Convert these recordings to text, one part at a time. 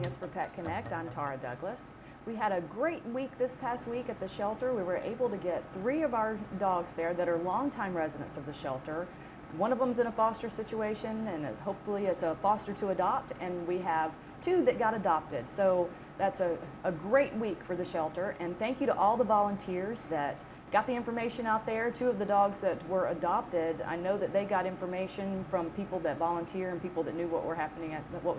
joining us for Pet Connect. I'm Tara Douglas. We had a great week this past week at the shelter. We were able to get 3 of our dogs there that are longtime residents of the shelter. One of them's in a foster situation and hopefully it's a foster to adopt, and we have 2 that got adopted. So that's a great week for the shelter, and thank you to all the volunteers that got the information out there. 2 of the dogs that were adopted, I know that they got information from people that volunteer and people that knew what was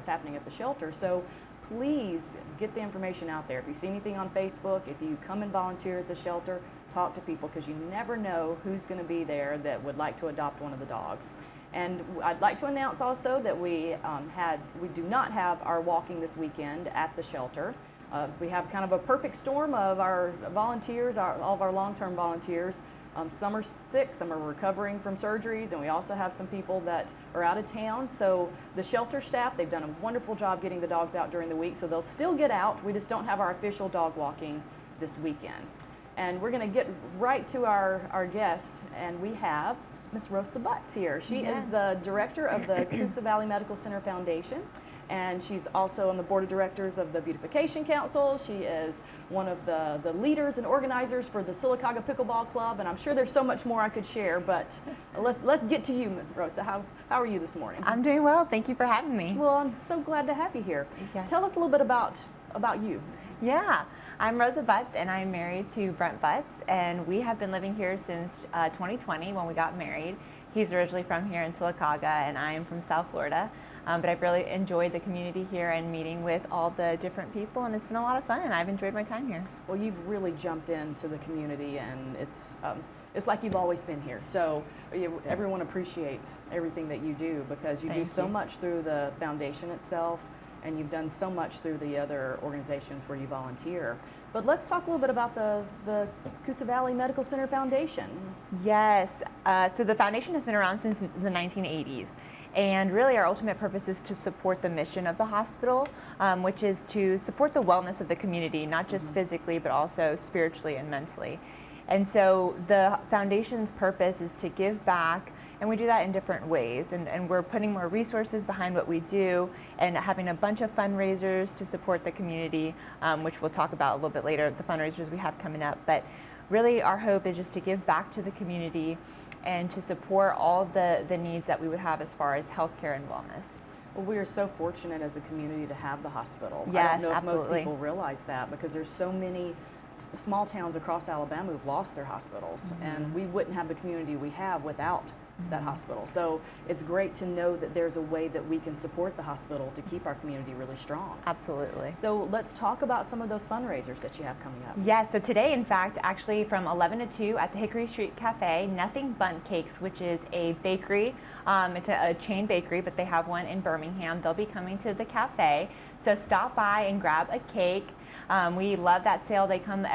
happening at the shelter. So please get the information out there. If you see anything on Facebook, if you come and volunteer at the shelter, talk to people, because you never know who's going to be there that would like to adopt one of the dogs. And I'd like to announce also that we do not have our walking this weekend at the shelter. We have kind of a perfect storm of our volunteers, all of our long-term volunteers. Some are sick, some are recovering from surgeries, and we also have some people that are out of town. So the shelter staff, they've done a wonderful job getting the dogs out during the week, so they'll still get out. We just don't have our official dog walking this weekend. And we're going to get right to our guest, and we have Miss Rosa Butts here. She is the director of the Coosa Valley Medical Center Foundation, and she's also on the board of directors of the Beautification Council. She is one of the leaders and organizers for the Sylacauga Pickleball Club, and I'm sure there's so much more I could share, but let's get to you, Rosa. How are you this morning? I'm doing well. Thank you for having me. Well, I'm so glad to have you here. Yes. Tell us a little bit about you. Yeah, I'm Rosa Butts, and I'm married to Brent Butts, and we have been living here since 2020 when we got married. He's originally from here in Sylacauga, and I am from South Florida. But I've really enjoyed the community here and meeting with all the different people, and it's been a lot of fun. I've enjoyed my time here. Well, you've really jumped into the community, and it's like you've always been here. So everyone appreciates everything that you do, because you do so much through the foundation itself, and you've done so much through the other organizations where you volunteer. But let's talk a little bit about the Coosa Valley Medical Center Foundation. Yes, so the foundation has been around since the 1980s. And really our ultimate purpose is to support the mission of the hospital, which is to support the wellness of the community, not just physically, but also spiritually and mentally. And so the foundation's purpose is to give back, and we do that in different ways. And we're putting more resources behind what we do and having a bunch of fundraisers to support the community, which we'll talk about a little bit later, the fundraisers we have coming up. But really our hope is just to give back to the community and to support all the needs that we would have as far as healthcare and wellness. Well, we are so fortunate as a community to have the hospital. Yes, I don't know if absolutely. most people realize that, because there's so many small towns across Alabama who've lost their hospitals, and we wouldn't have the community we have without that hospital. So it's great to know that there's a way that we can support the hospital to keep our community really strong. Absolutely. So let's talk about some of those fundraisers that you have coming up. Yeah, so today, in fact, actually from 11 to 2 at the Hickory Street Cafe, Nothing Bundt Cakes, which is a bakery. It's a chain bakery, but they have one in Birmingham. They'll be coming to the cafe. So stop by and grab a cake. We love that sale. They come the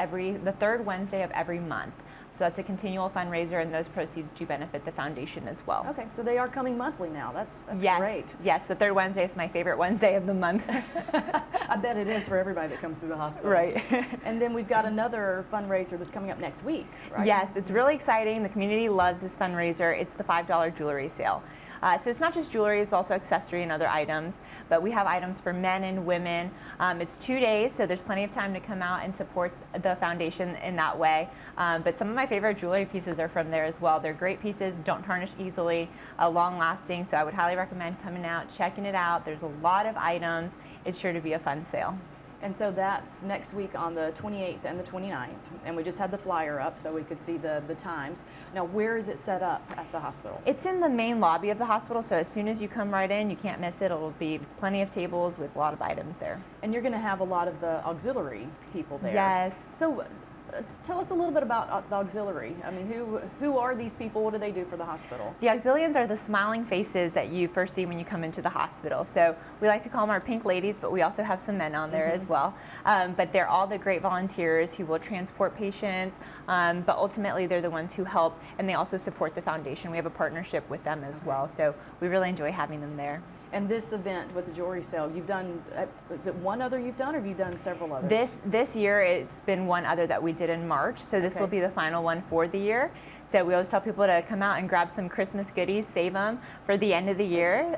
3rd Wednesday of every month. So that's a continual fundraiser, and those proceeds do benefit the foundation as well. Okay, so they are coming monthly now. That's yes, great. Yes, the 3rd Wednesday is my favorite Wednesday of the month. I bet it is for everybody that comes through the hospital. Right. And then we've got another fundraiser that's coming up next week, right? Yes, it's really exciting. The community loves this fundraiser. It's the $5 jewelry sale. So it's not just jewelry, it's also accessory and other items, but we have items for men and women. It's 2 days, so there's plenty of time to come out and support the foundation in that way. But some of my favorite jewelry pieces are from there as well. They're great pieces, don't tarnish easily, long lasting, so I would highly recommend coming out, checking it out. There's a lot of items. It's sure to be a fun sale. And so that's next week on the 28th and the 29th. And we just had the flyer up so we could see the times. Now, where is it set up at the hospital? It's in the main lobby of the hospital, so as soon as you come right in, you can't miss it. It'll be plenty of tables with a lot of items there. And you're going to have a lot of the auxiliary people there. Yes. So tell us a little bit about the auxiliary. I mean, who are these people? What do they do for the hospital? The auxilians are the smiling faces that you first see when you come into the hospital. So we like to call them our pink ladies, but we also have some men on there as well. But they're all the great volunteers who will transport patients, but ultimately they're the ones who help, and they also support the foundation. We have a partnership with them as well, so we really enjoy having them there. And this event with the jewelry sale, you've done, is it one other you've done, or have you done several others? This year, it's been one other that we did in March, so this will be the final one for the year. So we always tell people to come out and grab some Christmas goodies, save them for the end of the year,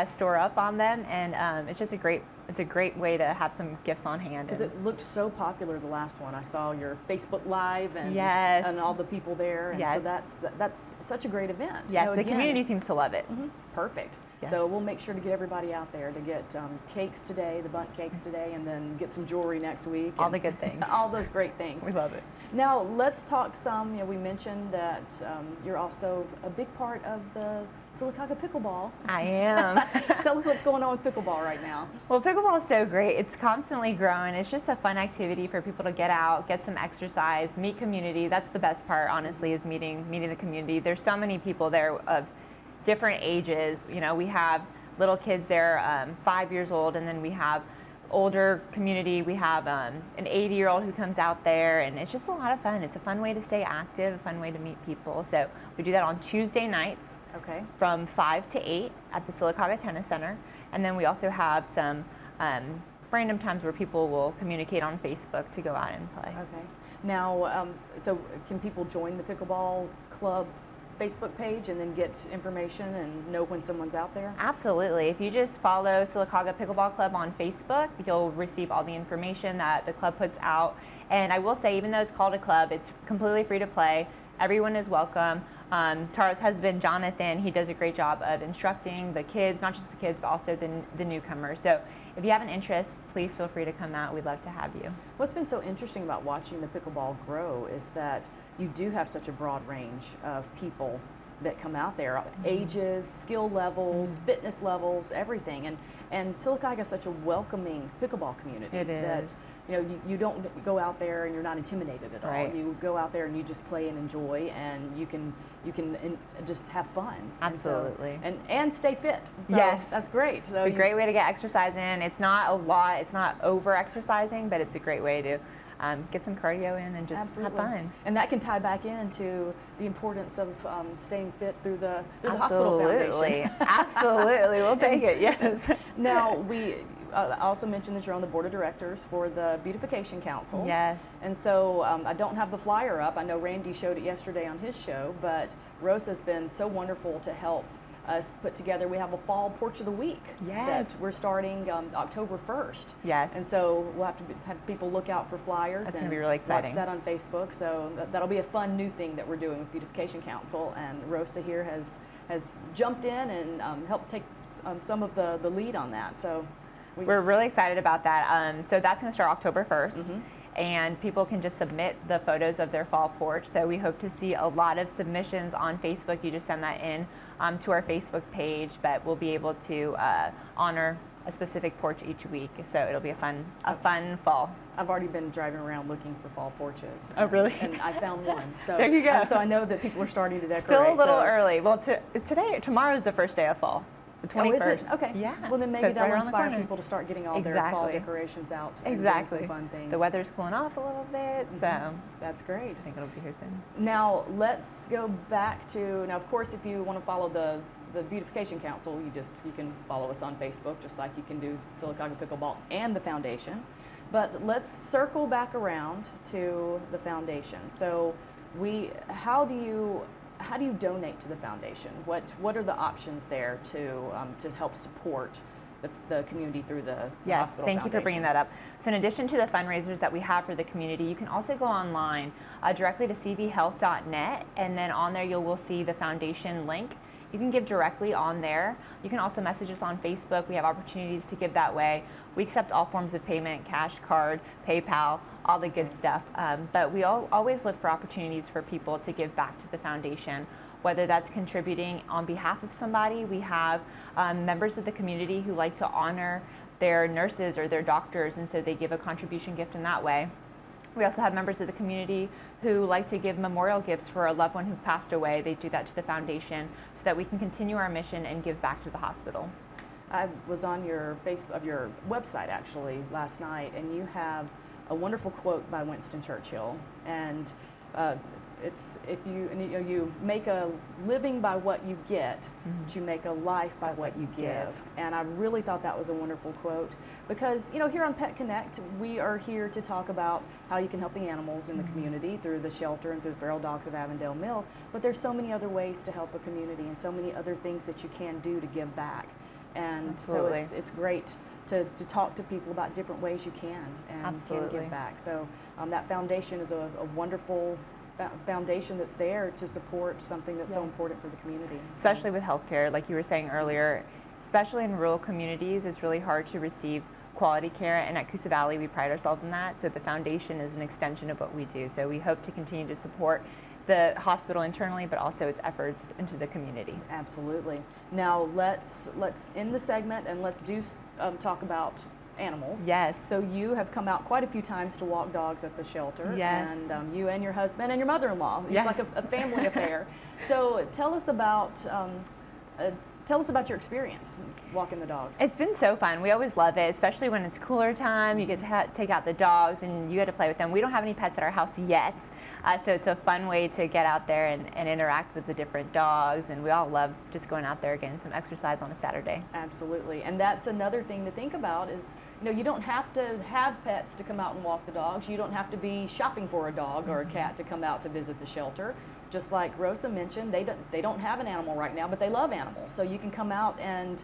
store up on them, and it's just a great way to have some gifts on hand. Because it looked so popular, the last one. I saw your Facebook Live and Yes. and all the people there, and so Yes. that's such a great event. Yes, the again, community seems to love it. perfect. Yes. So we'll make sure to get everybody out there to get cakes today, the bundt cakes today, and then get some jewelry next week. All and the good things. all those great things. We love it. Now let's talk some. We mentioned that you're also a big part of the Sylacauga Pickleball. I am. Tell us what's going on with pickleball right now. Well, pickleball is so great. It's constantly growing. It's just a fun activity for people to get out, get some exercise, meet community. That's the best part, honestly, is meeting the community. There's so many people there of different ages. We have little kids there, 5 years old, and then we have older community. We have an 80-year-old who comes out there, and it's just a lot of fun. It's a fun way to stay active, a fun way to meet people. So we do that on Tuesday nights. Okay. From 5 to 8 at the Sylacauga Tennis Center. And then we also have some random times where people will communicate on Facebook to go out and play. Okay. Now, so can people join the pickleball club Facebook page and then get information and know when someone's out there? Absolutely. If you just follow Sylacauga Pickleball Club on Facebook, you'll receive all the information that the club puts out. And I will say, even though it's called a club, it's completely free to play. Everyone is welcome. Tara's husband, Jonathan, he does a great job of instructing the kids, not just the kids, but also the newcomers. So if you have an interest, please feel free to come out. We'd love to have you. What's been so interesting about watching the pickleball grow is that you do have such a broad range of people that come out there, ages, skill levels, fitness levels, everything. And Sylacauga is such a welcoming pickleball community. It That, is. you don't go out there and you're not intimidated at all. Right. You go out there and you just play and enjoy, and you can just have fun. Absolutely. And stay fit. So Yes. that's great. So It's a great way to get exercise in. It's not a lot, it's not over exercising, but it's a great way to get some cardio in and just Absolutely. have fun. And that can tie back into the importance of staying fit through the hospital foundation. Absolutely. We'll take it, yes. Now, we also mentioned that you're on the board of directors for the Beautification Council. Yes. And so I don't have the flyer up. I know Randy showed it yesterday on his show, but Rose has been so wonderful to help us put together. We have a fall porch of the week Yes. that we're starting October 1st. Yes. And so we'll have to have people look out for flyers. That's and gonna be really exciting. Watch that on Facebook. So that'll be a fun new thing that we're doing with Beautification Council. And Rosa here has jumped in and helped take some of the lead on that. So We're really excited about that. So that's going to start October 1st. And people can just submit the photos of their fall porch. So we hope to see a lot of submissions on Facebook. You just send that in to our Facebook page, but we'll be able to honor a specific porch each week. So it'll be a fun fall. I've already been driving around looking for fall porches. Oh, really? And I found one. So There you go. So I know that people are starting to decorate. Still a little so. early. Well, tomorrow's the first day of fall. The 21st. Oh, is it? Okay. Yeah. Well, then So maybe it's that right will around the inspire corner. people to start getting all their fall Exactly. decorations out and Exactly. doing some fun things. The weather's cooling off a little bit, so I That's great. think it'll be here soon. Now let's go back to, now of course if you want to follow the Beautification Council, you can follow us on Facebook just like you can do Sylacauga Pickleball and the foundation. But let's circle back around to the foundation. So how do you donate to the foundation? What are the options there to help support the community through the Yes, hospital thank you for bringing foundation? that up. So in addition to the fundraisers that we have for the community, you can also go online directly to cvhealth.net, and then on there you will see the foundation link. You can give directly on there. You can also message us on Facebook. We have opportunities to give that way. We accept all forms of payment, cash, card, PayPal, all the good stuff. But we always look for opportunities for people to give back to the foundation, whether that's contributing on behalf of somebody. We have members of the community who like to honor their nurses or their doctors, and so they give a contribution gift in that way. We also have members of the community who like to give memorial gifts for a loved one who passed away. They do that to the foundation so that we can continue our mission and give back to the hospital. I was on your website actually last night, and you have a wonderful quote by Winston Churchill. And it's if you, and, you know, you make a living by what you get, but you make a life by what you give. And I really thought that was a wonderful quote, because, you know, here on Pet Connect, we are here to talk about how you can help the animals in the community through the shelter and through the Feral Dogs of Avondale Mill. But there's so many other ways to help a community and so many other things that you can do to give back. And Absolutely. so it's great to talk to people about different ways you can and can Absolutely. give back. So that foundation is a wonderful foundation that's there to support something that's so Yes. important for the community. Especially with healthcare, like you were saying earlier, especially in rural communities, it's really hard to receive quality care, and at Coosa Valley we pride ourselves in that. So the foundation is an extension of what we do. So we hope to continue to support the hospital internally, but also its efforts into the community. Absolutely. Now let's end the segment and let's talk about animals. Yes. So you have come out quite a few times to walk dogs at the shelter. Yes. And you and your husband and your mother-in-law. It's Yes. like a family affair. So tell us about your experience walking the dogs. It's been so fun. We always love it, especially when it's cooler time. You get to take out the dogs and you get to play with them. We don't have any pets at our house yet, so it's a fun way to get out there and interact with the different dogs. And we all love just going out there, getting some exercise on a Saturday. Absolutely. And that's another thing to think about is, you know, you don't have to have pets to come out and walk the dogs. You don't have to be shopping for a dog or a cat to come out to visit the shelter. Just like Rosa mentioned, they don't have an animal right now, but they love animals. So you can come out and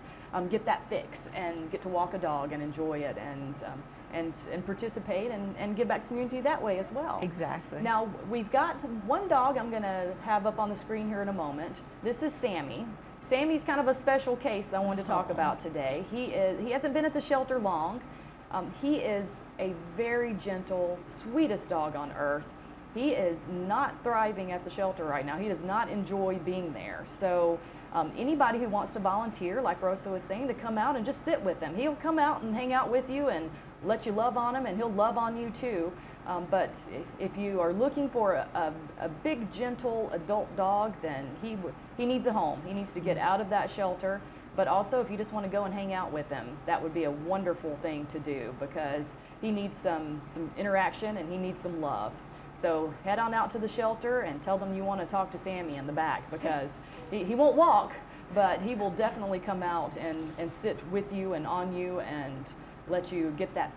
get that fix and get to walk a dog and enjoy it and participate and give back to the community that way as well. Exactly. Now, we've got one dog I'm going to have up on the screen here in a moment. This is Sammy. Sammy's kind of a special case that I wanted to talk about today. He hasn't been at the shelter long. He is a very gentle, sweetest dog on earth. He is not thriving at the shelter right now. He does not enjoy being there. So anybody who wants to volunteer, like Rosa was saying, to come out and just sit with him. He'll come out and hang out with you and let you love on him, and he'll love on you too. But if you are looking for a big, gentle adult dog, then he needs a home. He needs to get out of that shelter. But also, if you just want to go and hang out with him, that would be a wonderful thing to do, because he needs some interaction and he needs some love. So head on out to the shelter and tell them you want to talk to Sammy in the back, because he won't walk, but he will definitely come out and sit with you and on you and let you get that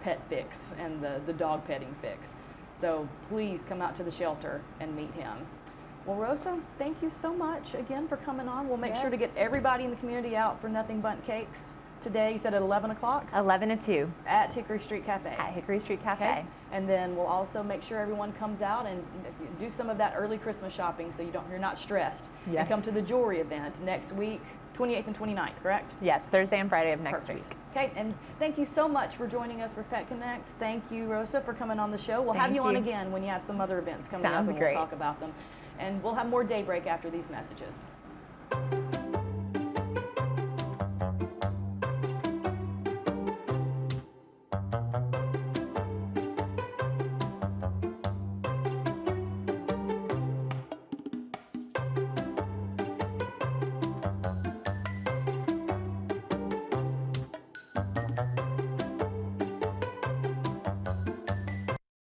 pet fix and the dog petting fix. So please come out to the shelter and meet him. Well, Rosa, thank you so much again for coming on. We'll make sure to get everybody in the community out for Nothing Bundt Cakes today. You said at 11 o'clock? 11 to 2 At Hickory Street Cafe. at Hickory Street Cafe. Okay. And then we'll also make sure everyone comes out and do some of that early Christmas shopping so you're not stressed. Yes. And come to the jewelry event next week, 28th and 29th, correct? Yes, Thursday and Friday of next Perfect. week. Okay, and thank you so much for joining us for Pet Connect. Thank you, Rosa, for coming on the show. We'll have Thank you on you. again when you have some other events coming up, Sounds and great. we'll talk about them. And we'll have more Daybreak after these messages.